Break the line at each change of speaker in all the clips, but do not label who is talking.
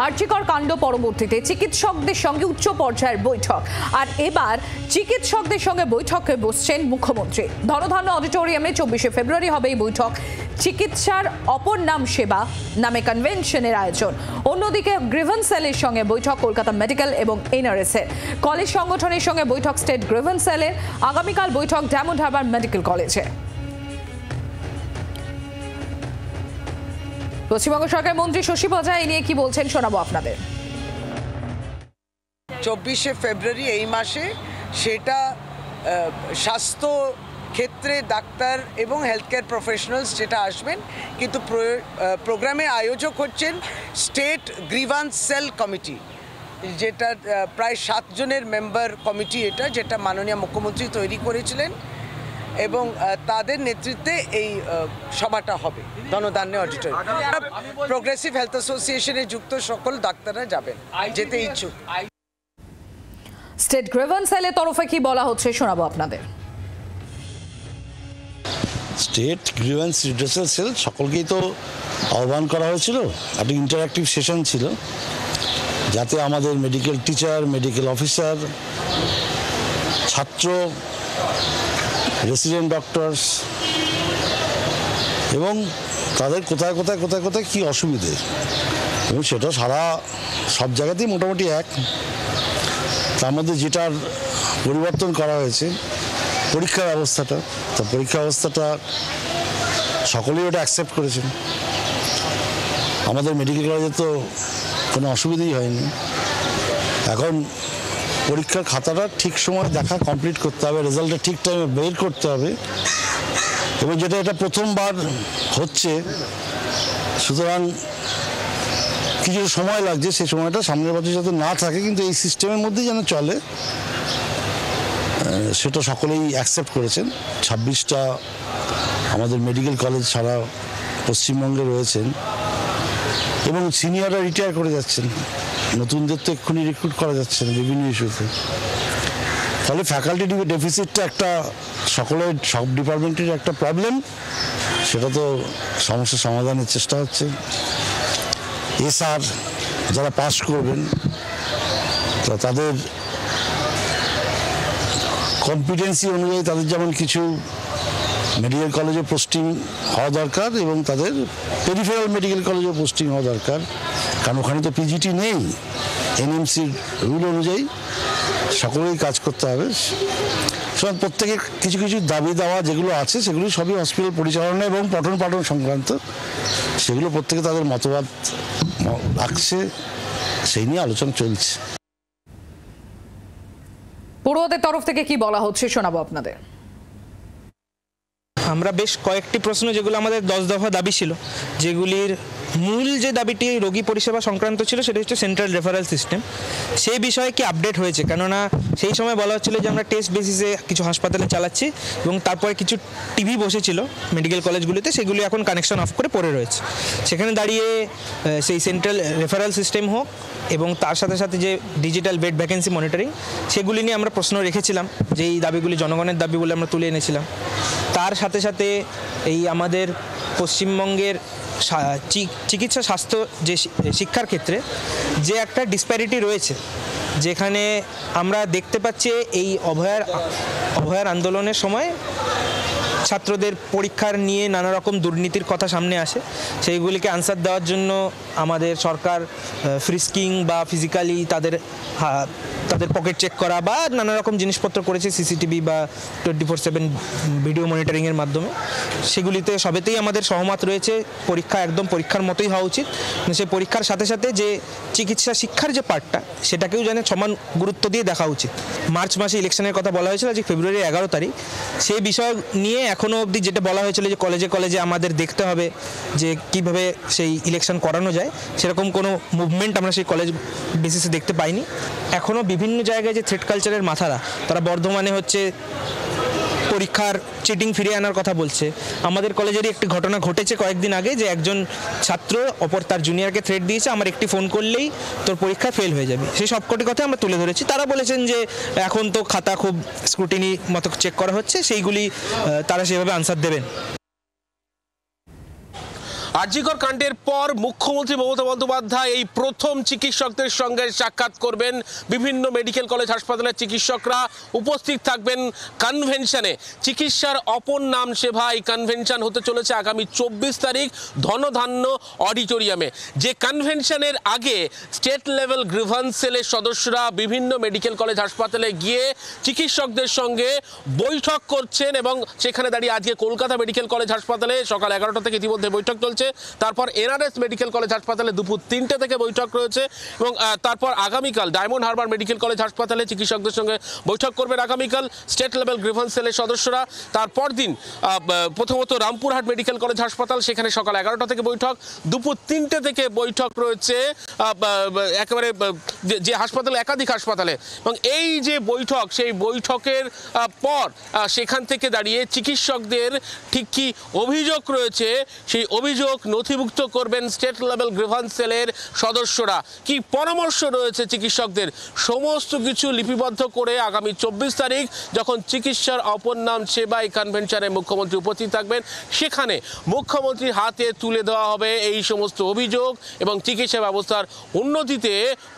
আর্চিকর কাণ্ড পরবর্তীতে চিকিৎসকদের সঙ্গে উচ্চ পর্যায়ের বৈঠক, আর এবার চিকিৎসকদের সঙ্গে বৈঠকে বসছেন মুখ্যমন্ত্রী। ধনধান্য অডিটোরিয়ামে 24শে ফেব্রুয়ারি হবে এই বৈঠক। চিকিৎসার অপর নাম সেবা নামে কনভেনশনের আয়োজন। অন্যদিকে গ্রিভেন্স সেলের সঙ্গে বৈঠক কলকাতা মেডিকেল এবং এনআরএস এর। কলেজ সংগঠনের সঙ্গে বৈঠক স্টেট গ্রিভেন্স সেলের। আগামীকাল বৈঠক ডায়মন্ড হারবার মেডিকেল কলেজে। পশ্চিমবঙ্গ সরকার মন্ত্রী শশী বঝা এই নিয়ে কি বলছেন শোনাবো আপনাদের।
24শে ফেব্রুয়ারি এই মাসে, সেটা স্বাস্থ্য ক্ষেত্রে ডাক্তার এবং হেলথ কেয়ার প্রফেশনালস যেটা আসবেন, কিন্তু প্রোগ্রামে আয়োজক হচ্ছেন স্টেট গ্রিভান্স সেল কমিটি, যেটা প্রায় 7 জনের মেম্বার কমিটি, এটা যেটা মাননীয় মুখ্যমন্ত্রী তৈরি করেছিলেন এবং তাদের নেতৃত্বে এই সভাটা হবে ধনধান্য অডিটোরিয়াম। প্রোগ্রেসিভ হেলথ অ্যাসোসিয়েশনে যুক্ত সকল ডাক্তাররা যাবেন, যেতে ইচ্ছুক।
স্টেট গ্রিভেন্স সেলের তরফে কি বলা হচ্ছে শোনাবো আপনাদের।
স্টেট গ্রিভেন্স রিড্রেসাল সেল সকলকেই তো আহ্বান করা হয়েছিল, একটা ইন্টারঅ্যাক্টিভ সেশন ছিল, যাতে আমাদের মেডিকেল টিচার, মেডিকেল অফিসার, ছাত্র, রেসিডেন্ট ডক্টরস এবং তাদের কোথায় কোথায় কোথায় কোথায় কী অসুবিধে, এবং সেটা সব জায়গাতেই মোটামুটি এক। তার মধ্যে যেটার পরিবর্তন করা হয়েছে পরীক্ষা ব্যবস্থাটা, তা পরীক্ষা ব্যবস্থাটা সকলেই ওটা অ্যাকসেপ্ট করেছেন। আমাদের মেডিকেল কলেজে তো কোনো অসুবিধাই হয়নি। এখন পরীক্ষার খাতাটা ঠিক সময় কমপ্লিট করতে হবে, রেজাল্টটা ঠিক টাইমে বের করতে হবে, এবং এটা প্রথমবার হচ্ছে, সুতরাং কিছু সময় লাগছে, সেই সময়টা সামনের বছর যাতে না থাকে, কিন্তু এই সিস্টেমের মধ্যেই যেন চলে, সেটা সকলেই অ্যাকসেপ্ট করেছেন। 26টা আমাদের মেডিকেল কলেজ সারা পশ্চিমবঙ্গে রয়েছেন এবং সিনিয়ররা রিটায়ার করে যাচ্ছেন, নতুনদের তো এক্ষুনি রিক্রুট করা যাচ্ছে না বিভিন্ন ইস্যুতে। ফলে ফ্যাকাল্টি ডেফিসিটটা একটা সব ডিপার্টমেন্টের একটা প্রবলেম, সেটা তো সমস্যা সমাধানের চেষ্টা হচ্ছে। এসআর যারা পাস করবেন তাদের কম্পিটেন্সি অনুযায়ী তাদের যেমন কিছু মেডিকেল কলেজে পোস্টিং হওয়া দরকার এবং তাদের পেরিফেরাল মেডিকেল কলেজে পোস্টিং হওয়া দরকার, কারণ ওখানে তো পিজিটি নেই। এনএমসির রুল অনুযায়ী সকলেই কাজ করতে হবে। সুতরাং প্রত্যেকের কিছু কিছু দাবি দেওয়া যেগুলো আছে, সেগুলো সবই হসপিটাল পরিচালনা এবং পঠন পাঠন সংক্রান্ত, সেগুলো প্রত্যেকে তাদের মতবাদ রাখছে, সেই নিয়ে আলোচনা চলছে।
পড়ুয়াদের তরফ থেকে কি বলা হচ্ছে শোনাবো আপনাদের।
আমরা বেশ কয়েকটি প্রশ্ন, যেগুলো আমাদের 10 দফা দাবি ছিল, যেগুলির মূল যে দাবিটি রোগী পরিষেবা সংক্রান্ত ছিল, সেটা হচ্ছে সেন্ট্রাল রেফারেল সিস্টেম। সেই বিষয়ে কি আপডেট হয়েছে? কেননা সেই সময় বলা হচ্ছিল যে আমরা টেস্ট বেসিসে কিছু হাসপাতালে চালাচ্ছি এবং তারপরে কিছু টিভি বসেছিল মেডিকেল কলেজগুলিতে, সেগুলি এখন কানেকশন অফ করে পড়ে রয়েছে। সেখানে দাঁড়িয়ে সেই সেন্ট্রাল রেফারেল সিস্টেম হোক এবং তার সাথে সাথে যে ডিজিটাল বেড ভ্যাকেন্সি মনিটরিং, সেগুলি নিয়ে আমরা প্রশ্ন রেখেছিলাম, যেই দাবিগুলি জনগণের দাবি বলে আমরা তুলে এনেছিলাম। তার সাথে সাথে এই আমাদের পশ্চিমবঙ্গের চিকিৎসা স্বাস্থ্য যে শিক্ষার ক্ষেত্রে যে একটা ডিসপ্যারিটি রয়েছে, যেখানে আমরা দেখতে পাচ্ছি এই অভয়ার আন্দোলনের সময় ছাত্রদের পরীক্ষার নিয়ে নানা রকম দুর্নীতির কথা সামনে আসে। সেইগুলিকে আনসার দেওয়ার জন্য আমাদের সরকার ফ্রিস্কিং বা ফিজিক্যালি তাদের পকেট চেক করা বা নানা রকম জিনিসপত্র করেছে, সিসিটিভি বা 24/7 ভিডিও মনিটরিংয়ের মাধ্যমে। সেগুলিতে সবেতেই আমাদের সহমত রয়েছে, পরীক্ষা একদম পরীক্ষার মতোই হওয়া উচিত। সেই পরীক্ষার সাথে সাথে যে চিকিৎসা শিক্ষার যে পার্টটা, সেটাকেও যেন সমান গুরুত্ব দিয়ে দেখা উচিত। মার্চ মাসে ইলেকশনের কথা বলা হয়েছিল, আজ ফেব্রুয়ারি 11 তারিখ। সেই বিষয় নিয়ে এখনও অবধি যেটা বলা হয়েছিল যে কলেজে কলেজে আমাদের দেখতে হবে যে কিভাবে সেই ইলেকশন করানো যায়, সেরকম কোনো মুভমেন্ট আমরা সেই কলেজ বেসিসে দেখতে পাইনি। এখনও বিভিন্ন জায়গায় যে থ্রেড কালচারের মাথারা, তারা বর্ধমানে হচ্ছে পরীক্ষার চিটিং ফিরিয়ে আনার কথা বলছে। আমাদের কলেজেরই একটি ঘটনা ঘটেছে কয়েকদিন আগে, যে একজন ছাত্র অপর তার জুনিয়রকে থ্রেট দিয়েছে, আমার একটি ফোন করলেই তোর পরীক্ষা ফেল হয়ে যাবে। সেই সবকটি কথা আমরা তুলে ধরেছি। তারা বলেছেন যে এখন তো খাতা খুব স্ক্রুটিনি মতো চেক করা হচ্ছে, সেইগুলি তারা সেভাবে আনসার দেবেন।
আরজিকর কাণ্ডের পর মুখ্যমন্ত্রী মমতা বন্দ্যোপাধ্যায় এই প্রথম চিকিৎসকদের সঙ্গে সাক্ষাৎ করবেন। বিভিন্ন মেডিকেল কলেজ হাসপাতালের চিকিৎসকরা উপস্থিত থাকবেন কনভেনশনে। চিকিৎসার অপর নাম সেবা এই কনভেনশন হতে চলেছে আগামী 24 তারিখ ধনধান্য অডিটোরিয়ামে। যে কনভেনশনের আগে স্টেট লেভেল গ্রিভান্স সেলের সদস্যরা বিভিন্ন মেডিকেল কলেজ হাসপাতালে গিয়ে চিকিৎসকদের সঙ্গে বৈঠক করছেন এবং সেখানে দাঁড়িয়ে আজকে কলকাতা মেডিকেল কলেজ হাসপাতালে সকাল 11টা থেকে ইতিমধ্যে বৈঠক চলছে। তারপর এনআরএস মেডিকেল কলেজ হাসপাতালে দুপুর 3টে থেকে বৈঠক রয়েছে এবং তারপর আগামীকাল ডায়মন্ড হারবার মেডিকেল কলেজ হাসপাতালে চিকিৎসকদের সঙ্গে বৈঠক করবেন আগামীকাল স্টেট লেভেল গ্রিভান্স সেলের সদস্যরা। তারপর দিন প্রথমত রামপুরহাট মেডিকেল কলেজ হাসপাতাল, সেখানে সকাল 11টা থেকে বৈঠক, দুপুর 3টে থেকে বৈঠক রয়েছে একেবারে যে হাসপাতালে একাধিক হাসপাতালে। এবং এই যে বৈঠক, সেই বৈঠকের পর সেখান থেকে দাঁড়িয়ে চিকিৎসকদের ঠিক কি অভিযোগ রয়েছে সেই অভিযোগ নথিভুক্ত করবেন স্টেট লেভেল গ্রিভান্স সেলের সদস্যরা। কি পরামর্শ রয়েছে চিকিৎসকদের সমস্ত কিছু লিপিবদ্ধ করে আগামী 24 তারিখ যখন চিকিৎসার অপর নাম সেবা এই কনভেনশনে মুখ্যমন্ত্রী উপস্থিত থাকবেন, সেখানে মুখ্যমন্ত্রীর হাতে তুলে দেওয়া হবে এই সমস্ত অভিযোগ এবং চিকিৎসা ব্যবস্থার উন্নতিতে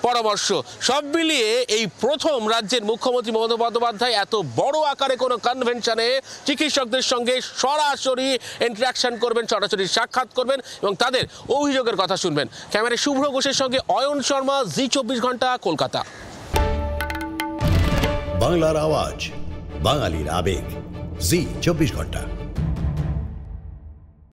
পরামর্শ। সব মিলিয়ে এই প্রথম রাজ্যের মুখ্যমন্ত্রী মমতা বন্দ্যোপাধ্যায় এত বড় আকারে কোনো কনভেনশনে চিকিৎসকদের সঙ্গে সরাসরি ইন্টারাকশন করবেন, সরাসরি সাক্ষাৎ করবেন এবং তাদের অভিযোগের কথা শুনবেন। ক্যামেরায় শুভ্র ঘোষের সঙ্গে অয়ন শর্মা, জি 24 ঘন্টা, কলকাতা।
বাংলার আওয়াজ, বাঙালির আবেগ, জি 24 ঘন্টা।